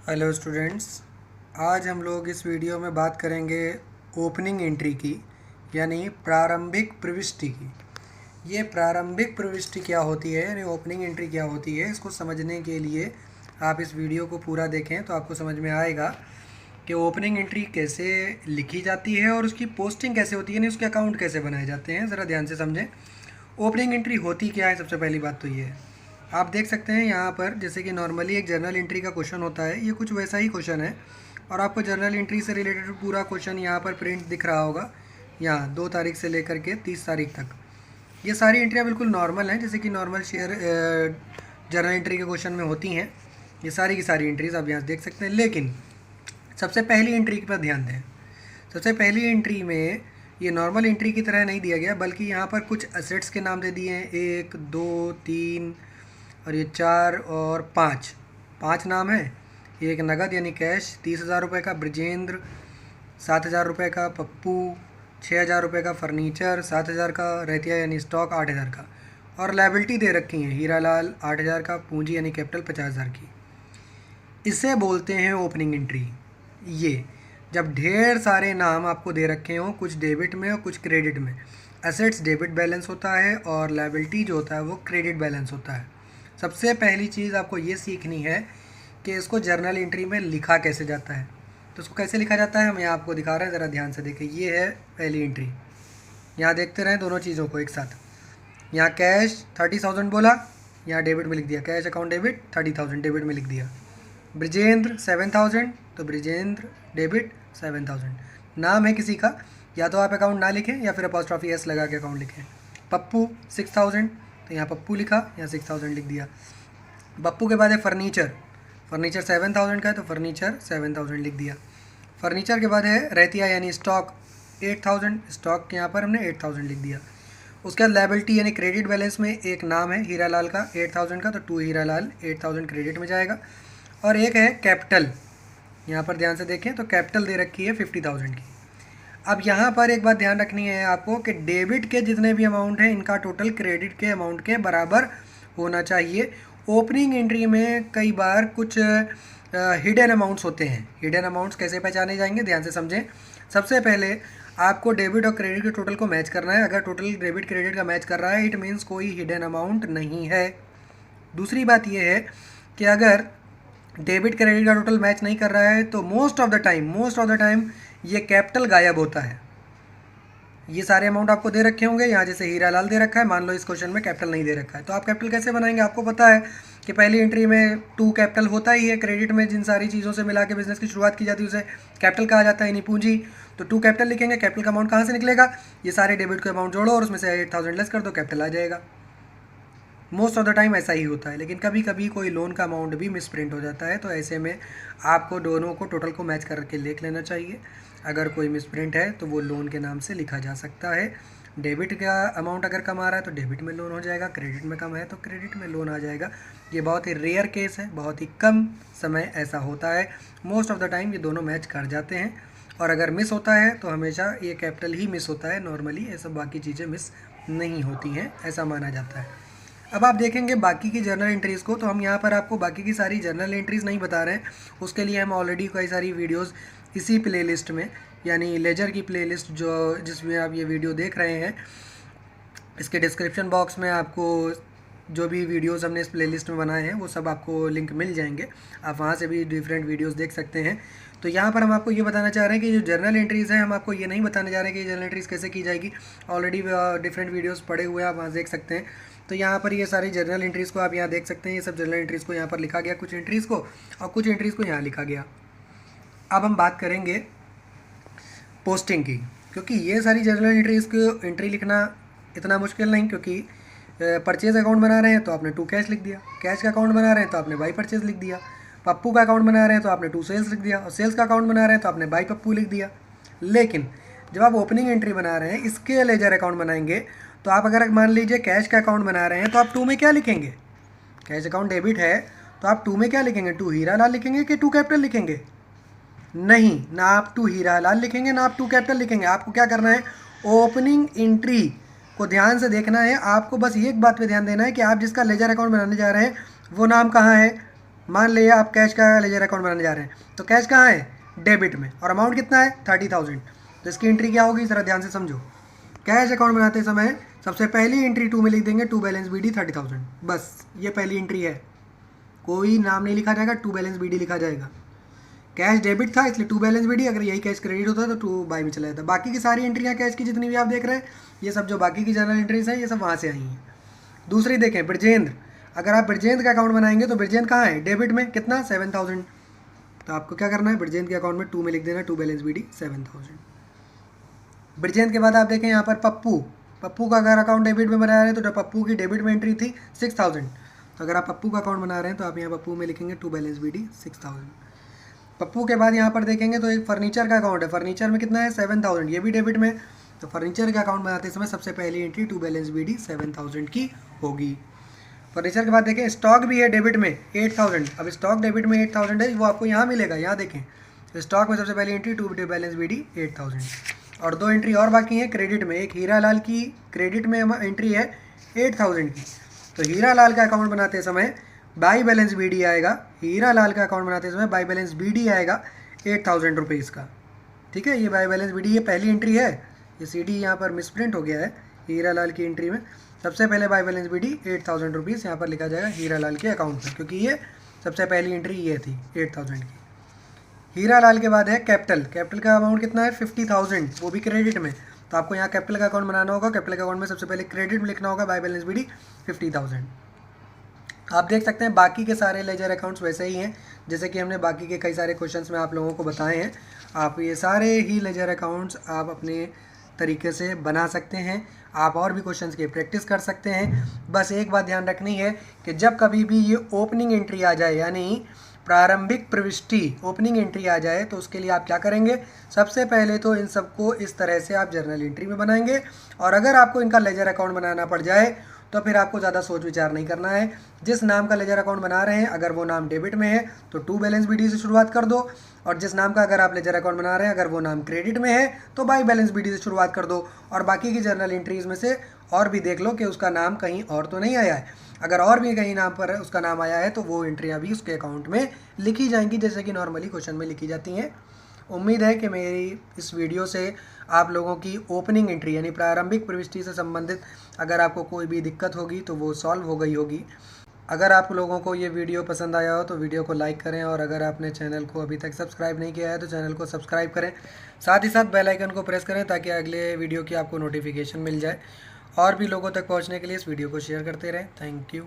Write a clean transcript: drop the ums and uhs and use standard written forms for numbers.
Hello students. आज हम लोग इस वीडियो में बात करेंगे ओपनिंग एंट्री की, यानी प्रारंभिक प्रविष्टि की। ये प्रारंभिक प्रविष्टि क्या होती है, यानी ओपनिंग एंट्री क्या होती है, इसको समझने के लिए आप इस वीडियो को पूरा देखें तो आपको समझ में आएगा कि ओपनिंग एंट्री कैसे लिखी जाती है और उसकी पोस्टिंग कैसे होती है, यानी उसके अकाउंट कैसे बनाए जाते हैं। ज़रा ध्यान से समझें। ओपनिंग एंट्री होती क्या है, सबसे पहली बात तो ये है। आप देख सकते हैं यहाँ पर, जैसे कि नॉर्मली एक जर्नल एंट्री का क्वेश्चन होता है, ये कुछ वैसा ही क्वेश्चन है और आपको जर्नल एंट्री से रिलेटेड पूरा क्वेश्चन यहाँ पर प्रिंट दिख रहा होगा। यहाँ 2 तारीख से लेकर के 30 तारीख तक ये सारी एंट्रियाँ बिल्कुल नॉर्मल हैं, जैसे कि नॉर्मल शेयर जर्नल एंट्री के क्वेश्चन में होती हैं। ये सारी की सारी एंट्रीज आप यहाँ देख सकते हैं। लेकिन सबसे पहली एंट्री पर ध्यान दें। सबसे पहली एंट्री में ये नॉर्मल एंट्री की तरह नहीं दिया गया, बल्कि यहाँ पर कुछ असेट्स के नाम दे दिए हैं, 1 2 3 और ये 4 और 5 नाम है। एक नगद यानी कैश 30,000 रुपये का ब्रजेंद्र, 7,000 रुपये का पप्पू, 6,000 रुपये का फर्नीचर, 7,000 का रहतिया यानी स्टॉक 8,000 का, और लाइबिलिटी दे रखी है हीरालाल 8,000 का, पूंजी यानी कैपिटल 50,000 की। इसे बोलते हैं ओपनिंग एंट्री। ये जब ढेर सारे नाम आपको दे रखे हों, कुछ डेबिट में और कुछ क्रेडिट में। एसेट्स डेबिट बैलेंस होता है और लायबिलिटी जो होता है वो क्रेडिट बैलेंस होता है। सबसे पहली चीज़ आपको ये सीखनी है कि इसको जर्नल एंट्री में लिखा कैसे जाता है। तो इसको कैसे लिखा जाता है हम यहाँ आपको दिखा रहे हैं, ज़रा ध्यान से देखें। ये है पहली एंट्री। यहाँ देखते रहें दोनों चीज़ों को एक साथ। यहाँ कैश 30,000 बोला, यहाँ डेबिट में लिख दिया, कैश अकाउंट डेबिट 30,000 डेबिट में लिख दिया। ब्रजेंद्र 7,000, तो ब्रजेंद्र डेबिट 7,000। नाम है किसी का, या तो आप अकाउंट ना लिखें या फिर अपॉस्ट्रॉफी एस लगा के अकाउंट लिखें। पप्पू 6,000, तो यहाँ पप्पू लिखा, यहाँ 6,000 लिख दिया। पप्पू के बाद है फर्नीचर। फर्नीचर 7,000 का है, तो फर्नीचर 7,000 लिख दिया। फर्नीचर के बाद है रहतिया यानी स्टॉक 8,000, स्टॉक यहाँ पर हमने 8,000 लिख दिया। उसके बाद लायबिलिटी यानी क्रेडिट बैलेंस में एक नाम है हीरालाल का 8,000 का, तो टू हीरालाल 8,000 क्रेडिट में जाएगा। और एक है कैपिटल, यहाँ पर ध्यान से देखें तो कैपिटल दे रखी है 50,000 की। अब यहाँ पर एक बात ध्यान रखनी है आपको कि डेबिट के जितने भी अमाउंट हैं इनका टोटल क्रेडिट के अमाउंट के बराबर होना चाहिए। ओपनिंग एंट्री में कई बार कुछ हिडन अमाउंट्स होते हैं। हिडन अमाउंट्स कैसे पहचाने जाएंगे, ध्यान से समझें। सबसे पहले आपको डेबिट और क्रेडिट के टोटल को मैच करना है। अगर टोटल डेबिट क्रेडिट का मैच कर रहा है, इट मीन्स कोई हिडन अमाउंट नहीं है। दूसरी बात यह है कि अगर डेबिट क्रेडिट का टोटल मैच नहीं कर रहा है तो मोस्ट ऑफ द टाइम ये कैपिटल गायब होता है। ये सारे अमाउंट आपको दे रखे होंगे, यहाँ जैसे हीरालाल दे रखा है, मान लो इस क्वेश्चन में कैपिटल नहीं दे रखा है, तो आप कैपिटल कैसे बनाएंगे। आपको पता है कि पहली एंट्री में 2 कैपिटल होता ही है। क्रेडिट में जिन सारी चीज़ों से मिला के बिजनेस की शुरुआत की जाती है उसे कैपिटल कहा जाता है, यानी पूंजी। तो 2 कैपिटल लिखेंगे। कैपिटल का अमाउंट कहाँ से निकलेगा, ये सारे डेबिट के अमाउंट जोड़ो और उसमें से 8,000 लेस कर दो, कैपिटल आ जाएगा। मोस्ट ऑफ द टाइम ऐसा ही होता है, लेकिन कभी कभी कोई लोन का अमाउंट भी मिसप्रिंट हो जाता है, तो ऐसे में आपको दोनों को टोटल को मैच करके लिख लेना चाहिए। अगर कोई मिसप्रिंट है तो वो लोन के नाम से लिखा जा सकता है। डेबिट का अमाउंट अगर कम आ रहा है तो डेबिट में लोन हो जाएगा, क्रेडिट में कम है तो क्रेडिट में लोन आ जाएगा। ये बहुत ही रेयर केस है, बहुत ही कम समय ऐसा होता है। मोस्ट ऑफ द टाइम ये दोनों मैच कर जाते हैं, और अगर मिस होता है तो हमेशा ये कैपिटल ही मिस होता है। नॉर्मली ये सब बाकी चीज़ें मिस नहीं होती हैं, ऐसा माना जाता है। अब आप देखेंगे बाकी की जर्नल एंट्रीज़ को, तो हम यहाँ पर आपको बाकी की सारी जर्नल एंट्रीज़ नहीं बता रहे हैं। उसके लिए हम ऑलरेडी कई सारी वीडियोस इसी प्लेलिस्ट में, यानी लेजर की प्लेलिस्ट जो जिसमें आप ये वीडियो देख रहे हैं, इसके डिस्क्रिप्शन बॉक्स में आपको जो भी वीडियोस हमने इस प्लेलिस्ट में बनाए हैं वो सब आपको लिंक मिल जाएंगे। आप वहाँ से भी डिफरेंट वीडियोस देख सकते हैं। तो यहाँ पर हम आपको ये बताना चाह रहे हैं कि जो जर्नल एंट्रीज़ हैं, हम आपको ये नहीं बताने जा रहे हैं कि जर्नल एंट्रीज़ कैसे की जाएगी। ऑलरेडी डिफरेंट वीडियोस पड़े हुए हैं, आप वहाँ देख सकते हैं। तो यहाँ पर ये सारी जर्नल एंट्रीज़ को आप यहाँ देख सकते हैं। ये सब जर्नल एंट्रीज़ को यहाँ पर लिखा गया, कुछ एंट्रीज़ को, और कुछ एंट्रीज़ को यहाँ लिखा गया। अब हम बात करेंगे पोस्टिंग की, क्योंकि ये सारी जर्नल एंट्रीज़ को एंट्री लिखना इतना मुश्किल नहीं, क्योंकि परचेज़ अकाउंट बना रहे हैं तो आपने 2 कैश लिख दिया, कैश का अकाउंट बना रहे हैं तो आपने बाई परचेज़ लिख दिया, पप्पू का अकाउंट बना रहे हैं तो आपने 2 सेल्स लिख दिया, और सेल्स का अकाउंट बना रहे हैं तो आपने बाई पप्पू लिख दिया। लेकिन जब आप ओपनिंग एंट्री बना रहे हैं, इसके लेजर अकाउंट बनाएंगे, तो आप अगर मान लीजिए कैश का अकाउंट बना रहे हैं तो आप 2 में क्या लिखेंगे। कैश अकाउंट डेबिट है तो आप 2 में क्या लिखेंगे, 2 हीरालाल लिखेंगे कि 2 कैपिटल लिखेंगे। नहीं, ना आप 2 हीरालाल लिखेंगे ना आप 2 कैपिटल लिखेंगे। आपको क्या करना है, ओपनिंग एंट्री को ध्यान से देखना है। आपको बस एक बात पे ध्यान देना है कि आप जिसका लेजर अकाउंट बनाने जा रहे हैं वो नाम कहाँ है, मान लिया आप कैश का लेजर अकाउंट बनाने जा रहे हैं, तो कैश कहाँ है, डेबिट में, और अमाउंट कितना है 30,000। तो इसकी एंट्री क्या होगी, ज़रा ध्यान से समझो। कैश अकाउंट बनाते समय सबसे पहली एंट्री 2 में लिख देंगे टू बैलेंस बी डी 30,000, बस ये पहली एंट्री है, कोई नाम नहीं लिखा जाएगा, टू बैलेंस बी डी लिखा जाएगा। कैश डेबिट था इसलिए टू बैलेंस बी डी, अगर यही कैश क्रेडिट होता तो टू बाई में चला जाता। बाकी की सारी एंट्रियाँ कैश की जितनी भी आप देख रहे हैं, ये सब जो बाकी की जनरल एंट्रीज हैं ये सब वहाँ से आई हैं। दूसरी देखें ब्रजेंद्र, अगर आप ब्रजेंद्र का अकाउंट बनाएंगे तो ब्रजेंद्र कहाँ है, डेबिट में, कितना 7,000। तो आपको क्या करना है, ब्रजेंद्र के अकाउंट में 2 में लिख देना to balance B D 7,000। Brajendra के बाद आप देखें यहाँ पर पप्पू का अगर अकाउंट डेबिट में बना रहे हैं तो पप्पू की डेबिट में एंट्री थी 6,000। तो अगर आप पप्पू का अकाउंट बना रहे हैं तो आप यहाँ पप्पू में लिखेंगे to balance B D 6,000। Pappu के बाद यहाँ पर देखेंगे तो एक फर्नीचर का अकाउंट है, फर्नीचर में कितना है 7,000, ये भी डेबिट में। तो फर्नीचर का अकाउंट बनाते समय सबसे पहली entry to balance B D 7,000 की होगी। फर्नीचर के बाद देखें स्टॉक भी है डेबिट में 8,000। अब स्टॉक डेबिट में 8,000 है, वो आपको यहाँ मिलेगा, यहाँ देखें स्टॉक में सबसे पहली entry to balance B D 8,000। और 2 एंट्री और बाकी हैं क्रेडिट में, एक हीरा लाल की क्रेडिट में एंट्री है 8,000 की। तो हीरा लाल का अकाउंट बनाते समय बाई बैलेंस बी डी आएगा, हीरा लाल का अकाउंट बनाते समय बाई बैलेंस बी डी आएगा 8,000 रुपीज़ का। ठीक है, ये बाई बैलेंस बी डी ये पहली एंट्री है, ये सी डी यहाँ पर मिसप्रिंट हो गया है। हीरा लाल की एंट्री में सबसे पहले by balance B D 8,000 rupees यहाँ पर लिखा जाएगा हीरा लाल के अकाउंट में, क्योंकि ये सबसे पहली एंट्री ये थी 8,000 की। हीरा लाल के बाद है कैपिटल का अमाउंट कितना है 50,000, वो भी क्रेडिट में। तो आपको यहाँ कैपिटल का अकाउंट बनाना होगा, कैपिटल का अकाउंट में सबसे पहले क्रेडिट में लिखना होगा बाई बैलेंस बी डी 50,000। आप देख सकते हैं बाकी के सारे लेजर अकाउंट्स वैसे ही हैं जैसे कि हमने बाकी के कई सारे क्वेश्चंस में आप लोगों को बताए हैं। आप ये सारे ही लेजर अकाउंट्स आप अपने तरीके से बना सकते हैं, आप और भी क्वेश्चंस की प्रैक्टिस कर सकते हैं। बस एक बात ध्यान रखनी है कि जब कभी भी ये ओपनिंग एंट्री आ जाए, यानी प्रारंभिक प्रविष्टि ओपनिंग एंट्री आ जाए, तो उसके लिए आप क्या करेंगे, सबसे पहले तो इन सबको इस तरह से आप जर्नल एंट्री में बनाएंगे। और अगर आपको इनका लेजर अकाउंट बनाना पड़ जाए तो फिर आपको ज़्यादा सोच विचार नहीं करना है। जिस नाम का लेजर अकाउंट बना रहे हैं अगर वो नाम डेबिट में है तो टू बैलेंस बी डी से शुरुआत कर दो, और जिस नाम का अगर आप लेजर अकाउंट बना रहे हैं अगर वो नाम क्रेडिट में है तो बाई बैलेंस बी डी से शुरुआत कर दो। और बाकी की जर्नल एंट्रीज़ में से और भी देख लो कि उसका नाम कहीं और तो नहीं आया है। अगर और भी कहीं नाम पर उसका नाम आया है तो वो एंट्रियाँ भी उसके अकाउंट में लिखी जाएंगी, जैसे कि नॉर्मली क्वेश्चन में लिखी जाती हैं। उम्मीद है कि मेरी इस वीडियो से आप लोगों की ओपनिंग एंट्री यानी प्रारंभिक प्रविष्टि से संबंधित अगर आपको कोई भी दिक्कत होगी तो वो सॉल्व हो गई होगी। अगर आप लोगों को ये वीडियो पसंद आया हो तो वीडियो को लाइक करें, और अगर आपने चैनल को अभी तक सब्सक्राइब नहीं किया है तो चैनल को सब्सक्राइब करें, साथ ही साथ बेल आइकन को प्रेस करें ताकि अगले वीडियो की आपको नोटिफिकेशन मिल जाए। और भी लोगों तक पहुँचने के लिए इस वीडियो को शेयर करते रहें। Thank you.